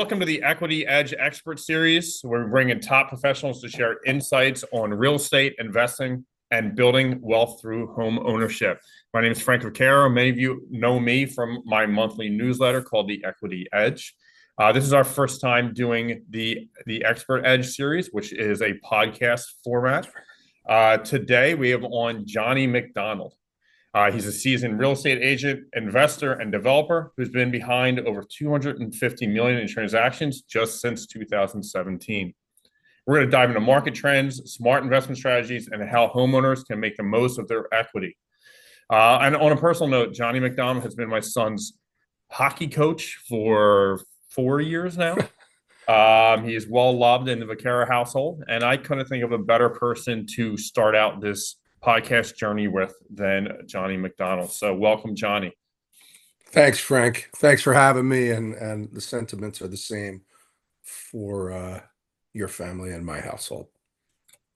welcome to the Equity Edge Expert Series, where we bring in top professionals to share insights on real estate investing and building wealth through home ownership. My name is Frank Vaccaro. Many of you know me from my monthly newsletter called the Equity Edge. This is our first time doing the Expert Edge series, which is a podcast format. Today, we have on Johnny McDonald. He's a seasoned real estate agent, investor, and developer who's been behind over 250 million in transactions just since 2017. We're going to dive into market trends, smart investment strategies, and how homeowners can make the most of their equity. And on a personal note, Johnny McDonald has been my son's hockey coach for 4 years now. He is well loved in the Vaccaro household, and I couldn't think of a better person to start out this podcast journey with than Johnny McDonald. So welcome, Johnny. Thanks, Frank. Thanks for having me, and the sentiments are the same for your family and my household.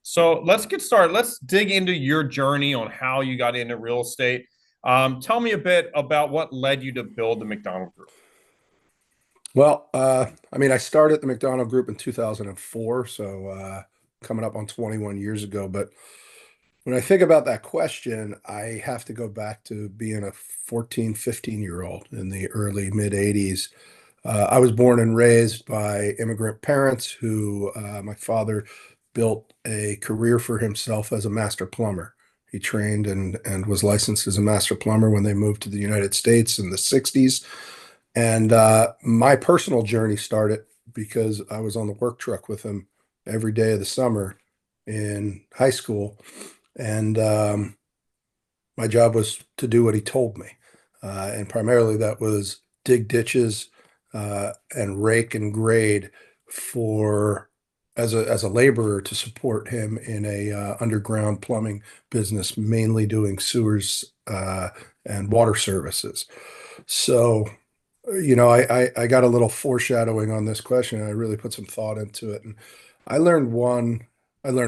So let's get started. Let's dig into your journey on how you got into real estate. Tell me a bit about what led you to build the McDonald Group. Well, I started the McDonald Group in 2004, so coming up on 21 years ago. But when I think about that question, I have to go back to being a 14, 15-year-old in the early, mid-'80s. I was born and raised by immigrant parents who my father built a career for himself as a master plumber. He trained and was licensed as a master plumber when they moved to the United States in the 60s. And my personal journey started because I was on the work truck with him every day of the summer in high school. And my job was to do what he told me. And primarily that was dig ditches and rake and grade as a laborer to support him in a underground plumbing business, mainly doing sewers and water services. So, I got a little foreshadowing on this question, and I really put some thought into it. And I learned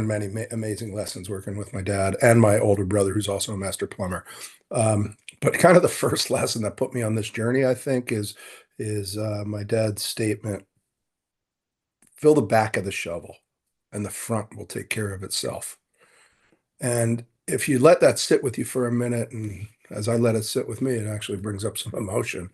many amazing lessons working with my dad and my older brother, who's also a master plumber. But kind of the first lesson that put me on this journey, I think, is my dad's statement: fill the back of the shovel and the front will take care of itself. And if you let that sit with you for a minute, and as I let it sit with me, it actually brings up some emotion.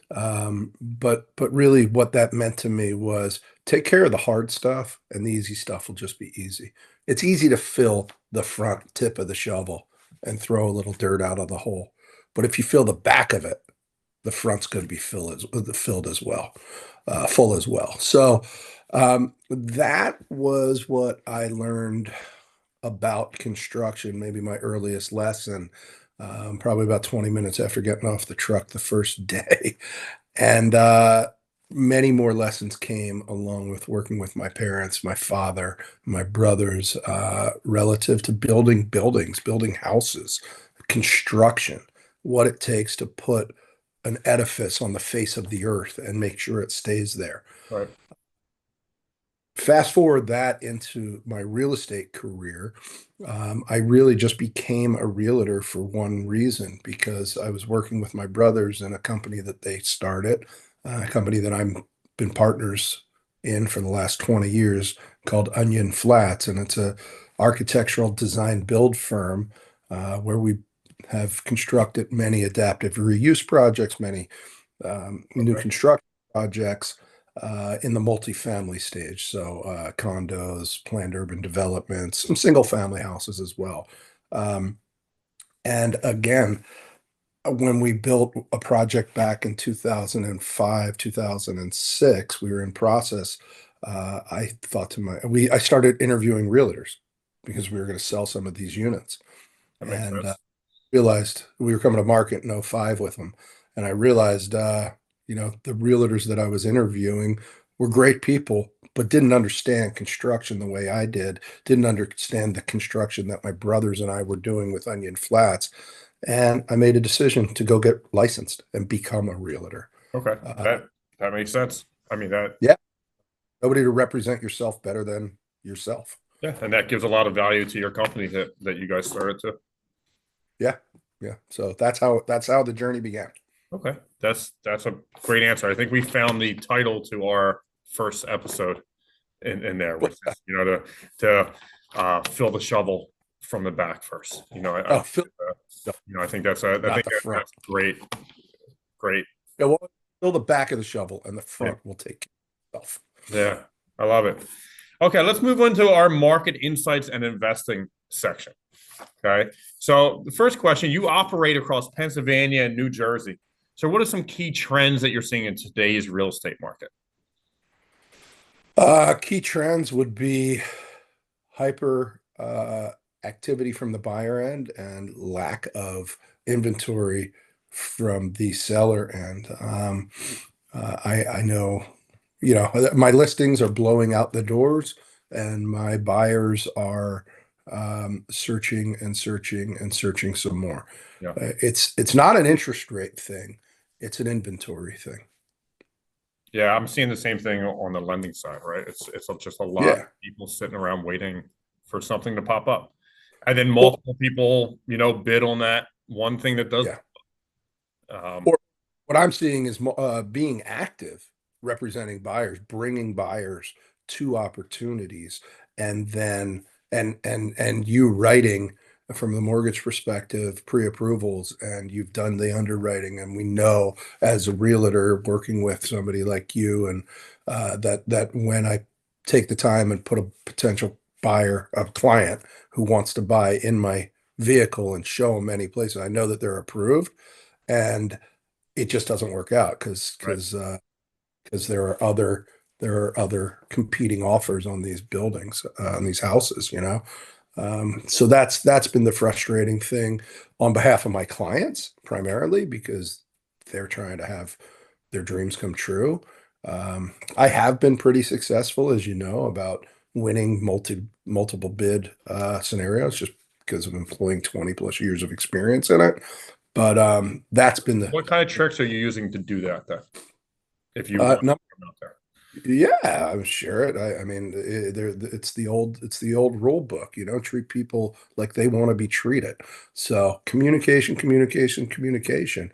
But really what that meant to me was take care of the hard stuff and the easy stuff will just be easy. It's easy to fill the front tip of the shovel and throw a little dirt out of the hole. But if you fill the back of it, the front's going to be filled as well, full as well. So that was what I learned about construction, maybe my earliest lesson, probably about 20 minutes after getting off the truck the first day. And many more lessons came along with working with my parents, my father, my brothers, relative to building buildings, building houses, construction, what it takes to put an edifice on the face of the earth and make sure it stays there. Right. Fast forward that into my real estate career. I really just became a realtor for one reason, because I was working with my brothers in a company that they started, a company that I've been partners in for the last 20 years called Onion Flats. And it's a architectural design build firm where we have constructed many adaptive reuse projects, many new construction projects in the multifamily stage. So condos, planned urban developments, some single family houses as well. And again, when we built a project back in 2005, 2006, we were in process. I started interviewing realtors because we were going to sell some of these units. That makes sense. Realized we were coming to market in '05 with them. And I realized, the realtors that I was interviewing were great people, but didn't understand construction the way I didn't understand the construction that my brothers and I were doing with Onion Flats. And I made a decision to go get licensed and become a realtor. Okay. That makes sense. Yeah, nobody to represent yourself better than yourself. Yeah, and that gives a lot of value to your company that you guys started to. Yeah. So that's how the journey began. Okay, that's a great answer. I think we found the title to our first episode in there, which is, to fill the shovel from the back first. Oh, Phil, I think I not think the front. that's great. Great. Yeah, well, fill the back of the shovel, and the front will take care of itself. Yeah, I love it. Okay, let's move on to our market insights and investing section. Okay, so the first question: you operate across Pennsylvania and New Jersey. So, what are some key trends that you're seeing in today's real estate market? Key trends would be hyper activity from the buyer end and lack of inventory from the seller end. I know, my listings are blowing out the doors, and my buyers are searching and searching and searching some more. Yeah. It's not an interest rate thing; it's an inventory thing. Yeah, I'm seeing the same thing on the lending side, right? It's just a lot Yeah. of people sitting around waiting for something to pop up. And then Well, multiple people, bid on that one thing that does. yeah. Um, Or what I'm seeing is being active, representing buyers, bringing buyers to opportunities, and then and you writing from the mortgage perspective pre-approvals, and you've done the underwriting, and we know as a realtor working with somebody like you, and that when I take the time and put a potential buyer, a client who wants to buy in my vehicle and show them many places, I know that they're approved, and it just doesn't work out because right, there are other competing offers on these buildings, on these houses, so that's been the frustrating thing on behalf of my clients, primarily because they're trying to have their dreams come true. I have been pretty successful, as you know, about winning multiple bid scenarios, just because of employing 20 plus years of experience in it. But that's been the what kind of tricks are you using to do that then? If you want to no, come out there. yeah, I'm sure it. I mean, it's the old rule book, treat people like they want to be treated. So communication, communication, communication,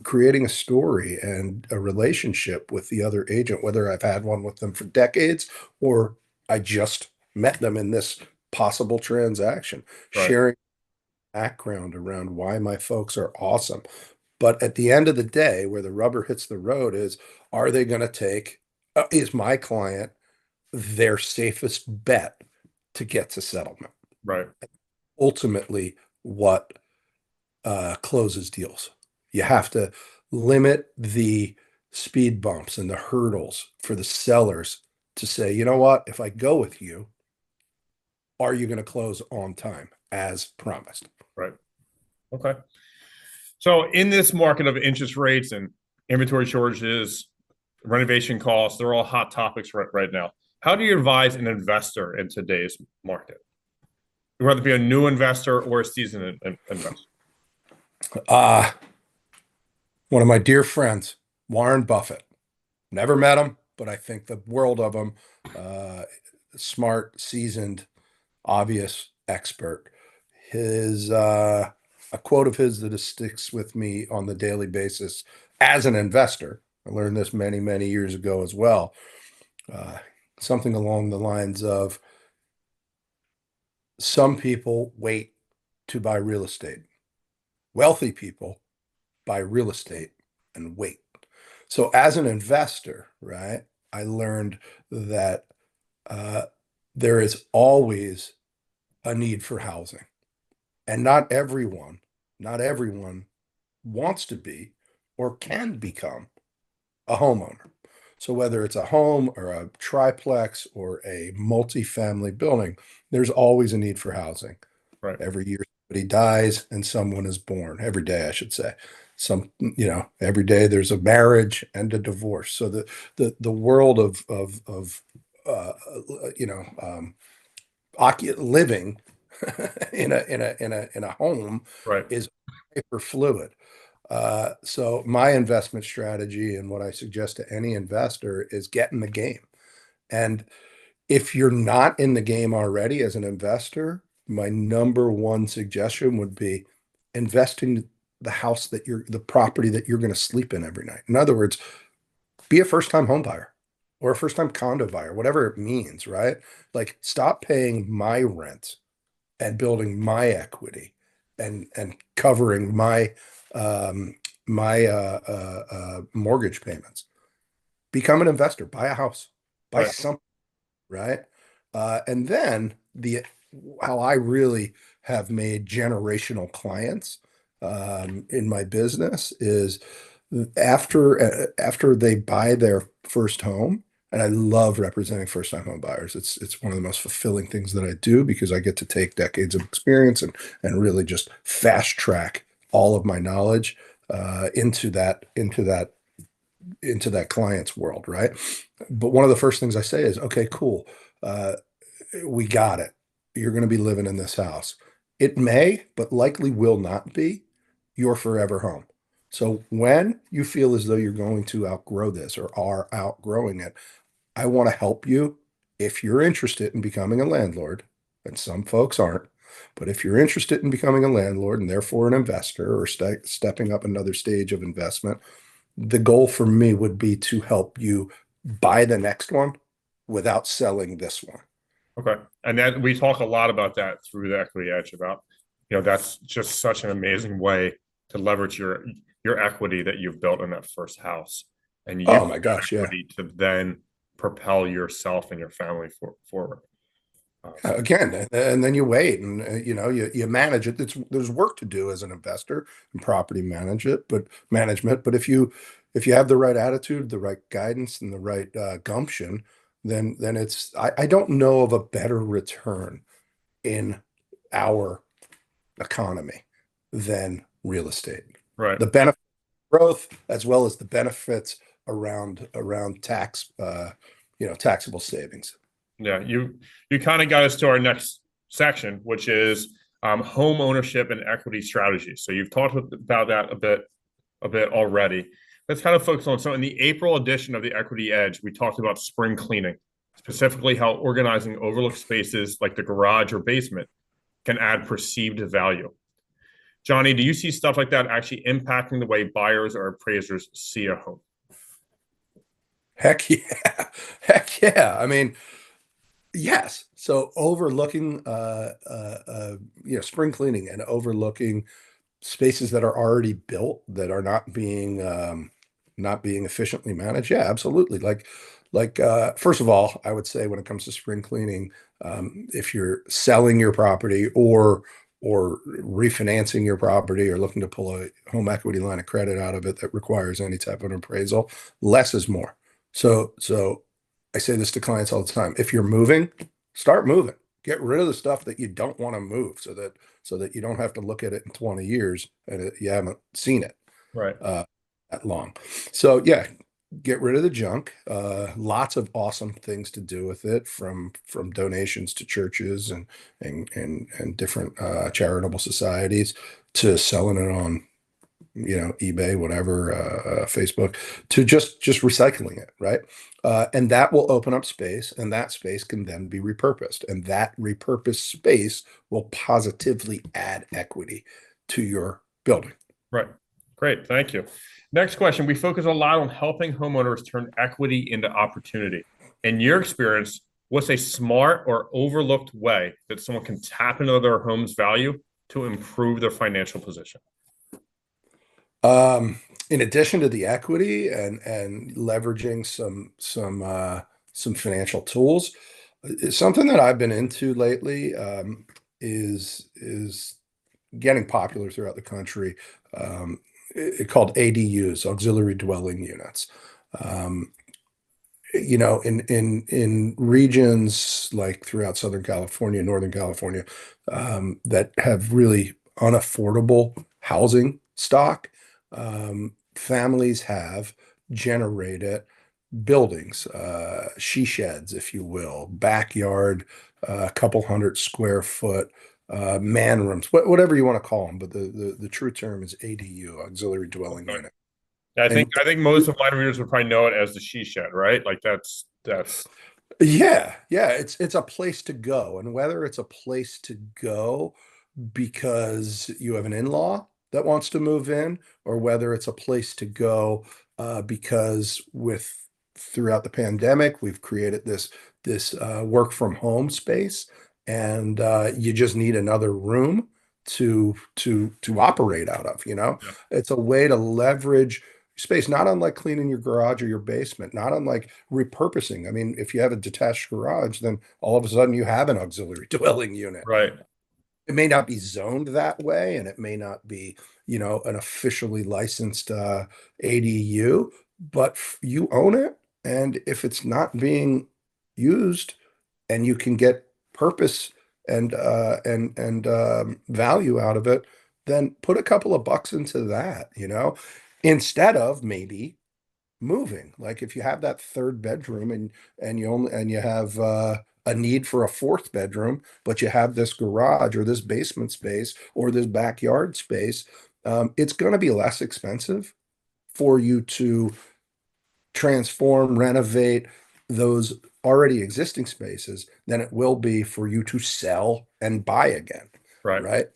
creating a story and a relationship with the other agent, whether I've had one with them for decades or I just met them in this possible transaction, Right, sharing background around why my folks are awesome. But at the end of the day, where the rubber hits the road is, are they going to is my client their safest bet to get to settlement? right, Ultimately, what closes deals. You have to limit the speed bumps and the hurdles for the sellers to say, you know what, if I go with you, are you going to close on time as promised? right. Okay. So in this market of interest rates and inventory shortages, renovation costs, they're all hot topics right now. How do you advise an investor in today's market? Whether it be a new investor or a seasoned investor. Uh, One of my dear friends, Warren Buffett. Never met him, but I think the world of him. Uh, Smart, seasoned, obvious expert. His A quote of his that sticks with me on the daily basis as an investor. I learned this many, many years ago as well. Uh, Something along the lines of, some people wait to buy real estate. Wealthy people buy real estate and wait. So as an investor, right, I learned that uh, there is always a need for housing, and not everyone wants to be or can become a homeowner. So whether it's a home or a triplex or a multifamily building, there's always a need for housing. Right, Every year somebody dies and someone is born. Every day, I should say. Every day there's a marriage and a divorce. So the world of uh, you know living in a home right, is hyper fluid. So my investment strategy and what I suggest to any investor is get in the game. And if you're not in the game already as an investor, my number one suggestion would be investing the property that you're going to sleep in every night. In other words, be a first time home buyer or a first time condo buyer, whatever it means, right? Like stop paying my rent and building my equity and covering um my mortgage payments. Become an investor, buy a house, buy Right. something, right? And then the how I really have made generational clients in my business is after they buy their first home, and I love representing first time home buyers. It's one of the most fulfilling things that I do because I get to take decades of experience and really just fast track all of my knowledge into that client's world, right? But one of the first things I say is, okay, cool. Uh, we got it. You're going to be living in this house. It may, but likely will not be your forever home. So when you feel as though you're going to outgrow this or are outgrowing it, I want to help you. If you're interested in becoming a landlord, and some folks aren't, but if you're interested in becoming a landlord and therefore an investor or stepping up another stage of investment, the goal for me would be to help you buy the next one without selling this one. Okay. And that we talk a lot about that through the Equity Edge about, that's just such an amazing way to leverage your equity that you've built in that first house and use Oh my that gosh, yeah. equity to then propel yourself and your family forward. So, Again, and then you wait and you manage it. There's work to do as an investor and property management. But if you have the right attitude, the right guidance, and the right gumption, then I don't know of a better return in our economy than real estate. right. The benefit of growth as well as the benefits around taxable savings. Yeah. You kind of got us to our next section, which is home ownership and equity strategies. So you've talked about that a bit already. Let's kind of focus on. So in the April edition of the Equity Edge, we talked about spring cleaning, specifically how organizing overlooked spaces like the garage or basement can add perceived value. Johnny, do you see stuff like that actually impacting the way buyers or appraisers see a home? Heck yeah. Heck yeah. I mean, yes. So overlooking spring cleaning and overlooking spaces that are already built that are not being efficiently managed. Yeah, absolutely. Like first of all, I would say when it comes to spring cleaning, if you're selling your property or refinancing your property or looking to pull a home equity line of credit out of it that requires any type of appraisal, less is more. So I say this to clients all the time. If you're moving, start moving. Get rid of the stuff that you don't want to move so that you don't have to look at it in 20 years and you haven't seen it Right. uh, that long. So yeah, get rid of the junk. Lots of awesome things to do with it, from donations to churches and different charitable societies to selling it on eBay, whatever, Facebook, to just recycling it, right? And that will open up space, and that space can then be repurposed, and that repurposed space will positively add equity to your building. Right. Great. Thank you. Next question. We focus a lot on helping homeowners turn equity into opportunity. In your experience, what's a smart or overlooked way that someone can tap into their home's value to improve their financial position? In addition to the equity and leveraging some financial tools, something that I've been into lately is getting popular throughout the country. Called ADUs, auxiliary dwelling units. Um, in regions like throughout Southern California, Northern California, that have really unaffordable housing stock, families have generated buildings, she sheds, if you will, backyard, a couple hundred square foot, man rooms, whatever you want to call them, but the true term is ADU, auxiliary dwelling Okay. unit. I think And I think most of my readers would probably know it as the she shed, right? Like that's yeah, it's a place to go, and whether it's a place to go because you have an in-law that wants to move in, or whether it's a place to go because with throughout the pandemic, we've created this work from home space, and you just need another room to operate out of, you know? Yeah. It's a way to leverage space, not unlike cleaning your garage or your basement, not unlike repurposing. I mean, if you have a detached garage, then all of a sudden you have an auxiliary dwelling unit. Right. It may not be zoned that way, and it may not be, you know, an officially licensed ADU, but you own it. And if it's not being used, and you can get purpose and value out of it, then put a couple of bucks into that, you know, instead of maybe moving. Like if you have that third bedroom, and you have a need for a fourth bedroom, but you have this garage or this basement space or this backyard space, it's going to be less expensive for you to transform, renovate those already existing spaces than it will be for you to sell and buy again, Right. right?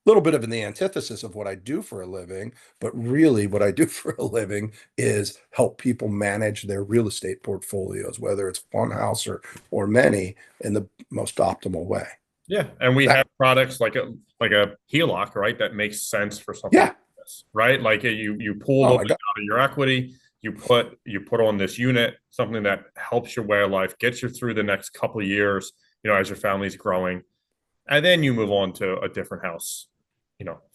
Little bit of the antithesis of what I do for a living, but really what I do for a living is help people manage their real estate portfolios, whether it's one house or many, in the most optimal way. Yeah. And we That, have products like a HELOC, right? That makes sense for something like yeah. this, right? Like you pull a Oh little my bit God. out of your equity, you put on this unit, something that helps your way of life, gets you through the next couple of years, as your family's growing, and then you move on to a different house,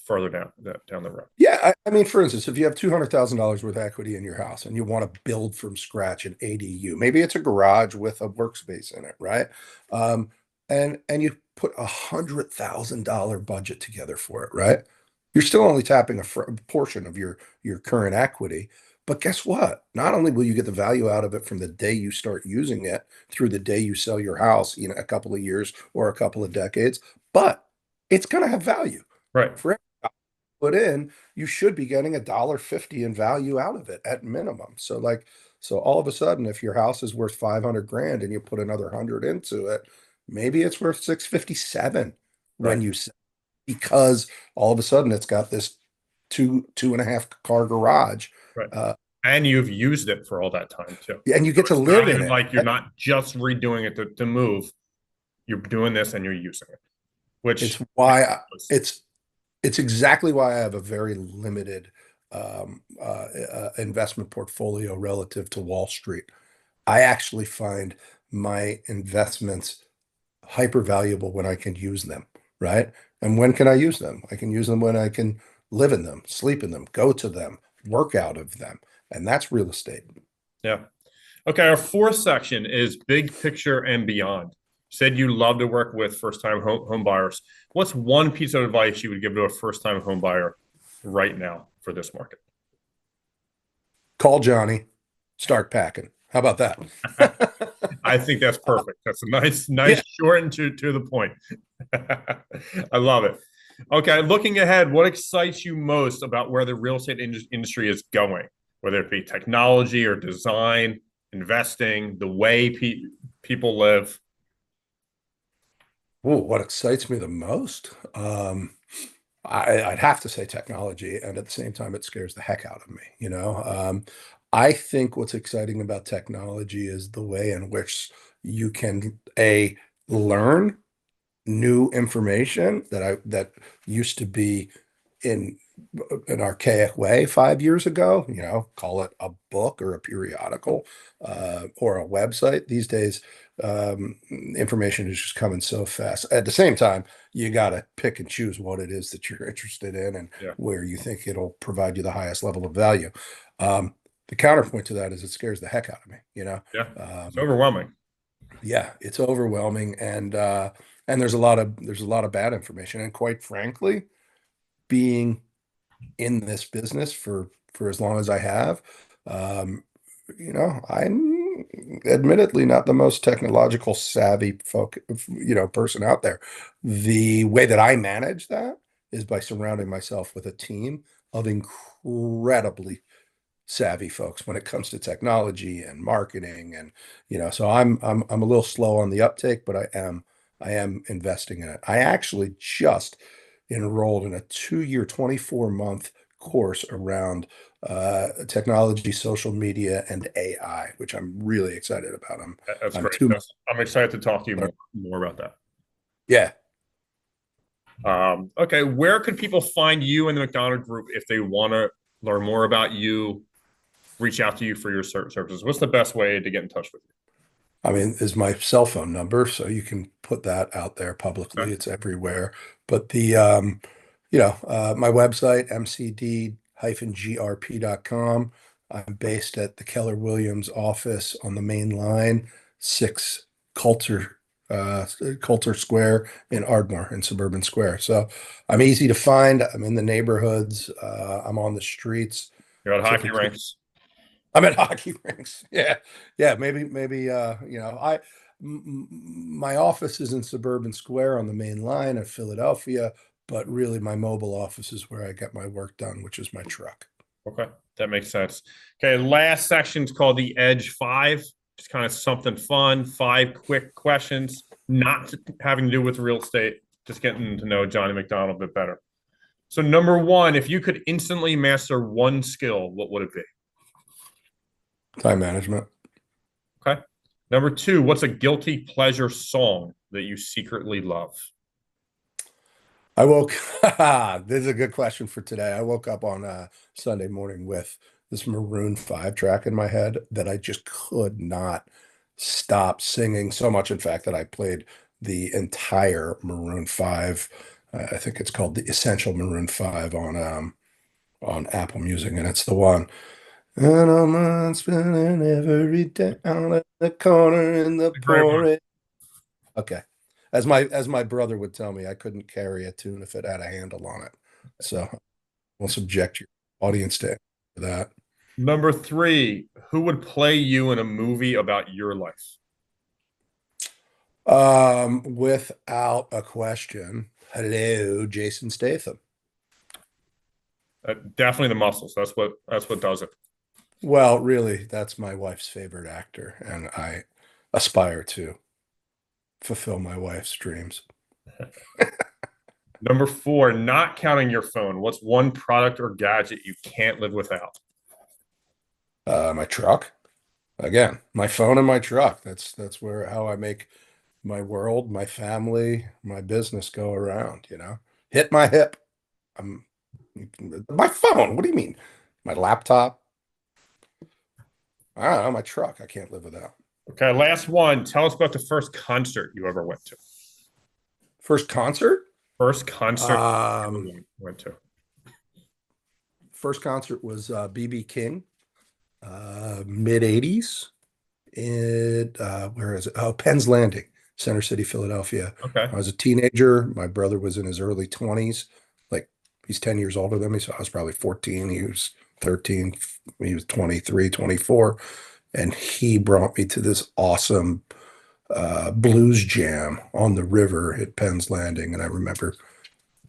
further down the road. Yeah, I mean, for instance, if you have $200,000 worth of equity in your house and you want to build from scratch an ADU, maybe it's a garage with a workspace in it, right? Um, and you put $100,000 budget together for it, right? You're still only tapping a portion of your current equity, but guess what? Not only will you get the value out of it from the day you start using it through the day you sell your house, a couple of years or a couple of decades, but it's going to have value Right. for put in. You should be getting $1.50 in value out of it at minimum. So all of a sudden, if your house is worth 500 grand and you put another 100 into it, maybe it's worth 657 Right. when you sell, because all of a sudden it's got this two and a half car garage. Right. Uh, And you've used it for all that time too. and you So get to it's live not in even it. like you're not just redoing it to move. You're doing this and you're using it, It's which why it's exactly why I have a very limited investment portfolio relative to Wall Street. I actually find my investments hyper valuable when I can use them, right? And when can I use them? I can use them when I can live in them, sleep in them, go to them, work out of them. And that's real estate. yeah. Okay, our fourth section is big picture and beyond. You said you love to work with first-time home buyers. What's one piece of advice you would give to a first-time home buyer right now for this market? Call Johnny, start packing. How about that? I think that's perfect. That's a nice, Yeah. short and to the point. I love it. Okay, looking ahead, what excites you most about where the real estate industry is going, whether it be technology or design, investing, the way people live? Oh, what excites me the most? I'd have to say technology, and at the same time, it scares the heck out of me. I think what's exciting about technology is the way in which you can learn new information that used to be in an archaic way 5 years ago. Call it a book or a periodical or a website. These days, information is just coming so fast. At the same time, you got to pick and choose what it is that you're interested in and Yeah, where you think it'll provide you the highest level of value. The counterpoint to that is it scares the heck out of me. yeah, it's Um, overwhelming. yeah, it's overwhelming, and there's a lot of bad information, and quite frankly, being in this business for as long as I have, um, I'm admittedly not the most technological savvy person out there. The way that I manage that is by surrounding myself with a team of incredibly savvy folks when it comes to technology and marketing, and so I'm a little slow on the uptake, but I am investing in it. I actually just enrolled in a 2-year 24-month course around technology, social media, and AI, which I'm really excited about. That's I'm great. 2 months. I'm excited to talk to you more about that. Yeah. Okay, where could people find you in the McDonald Group if they want to learn more about you, reach out to you for your services? What's the best way to get in touch with you? I mean, is my cell phone number, so you can put that out there publicly. Okay. It's everywhere. But my website, mcd-grp.com. I'm based at the Keller Williams office on the main line, 6 Coulter, Coulter Square in Ardmore in Suburban Square. So I'm easy to find. I'm in the neighborhoods. I'm on the streets. You're at hockey Typically, rinks. I'm at hockey rinks. Yeah. Yeah. Maybe, my office is in Suburban Square on the main line of Philadelphia, but really my mobile office is where I get my work done, which is my truck. Okay, that makes sense. Okay, last section is called the Edge 5. Just kind of something fun, 5 quick questions, not having to do with real estate, just getting to know Johnny McDonald a bit better. So number 1, if you could instantly master one skill, what would it be? Time management. Okay. Number 2, what's a guilty pleasure song that you secretly love? I woke, this is a good question for today. I woke up on Sunday morning with this Maroon 5 track in my head that I just could not stop singing so much, in fact, that I played the entire Maroon 5. I think it's called the Essential Maroon 5 on Apple Music, and it's the one. And I'm spending every day down at the corner in the Great one. pouring. Okay. As my brother would tell me, I couldn't carry a tune if it had a handle on it. So we'll subject your audience to that. Number 3, who would play you in a movie about your life? Without a question, hello, Jason Statham. Definitely the muscles. That's what does it. Well, really, that's my wife's favorite actor, and I aspire to fulfill my wife's dreams. Number 4, not counting your phone. What's one product or gadget you can't live without? My truck. Again, my phone and my truck. That's how I make my world, my family, my business go around, Hit my hip. I'm my phone. What do you mean? My laptop. I don't know, my truck. I can't live without. Okay, last one. Tell us about the first concert you ever went to. First concert? First concert you Um, ever went to. First concert was BB King, mid 80s. Where is it? Oh, Penn's Landing, Center City, Philadelphia. Okay. I was a teenager. My brother was in his early 20s. Like, he's 10 years older than me, so I was probably 14. He was 13. He was 23, 24. And he brought me to this awesome blues jam on the river at Penn's Landing. And I remember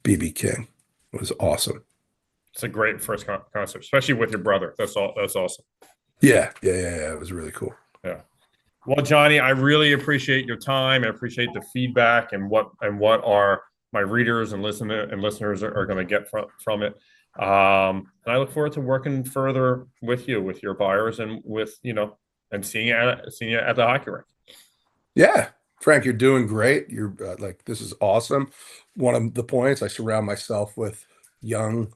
BB King. It was awesome. It's a great first concert, especially with your brother. That's awesome. Yeah. It was really cool. Yeah. Well, Johnny, I really appreciate your time. I appreciate the feedback and what our my readers and listeners are going to get from it. And I look forward to working further with you, with your buyers, and with and seeing you at the hockey rink. Yeah, Frank, you're doing great. You're this is awesome. One of the points, I surround myself with young,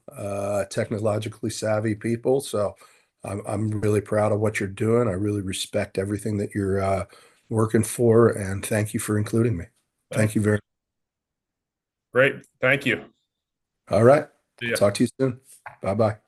technologically savvy people. So I'm really proud of what you're doing. I really respect everything that you're working for, and thank you for including me. Thank you very much. Great. Thank you. All right. See ya. Talk to you soon. Bye-bye.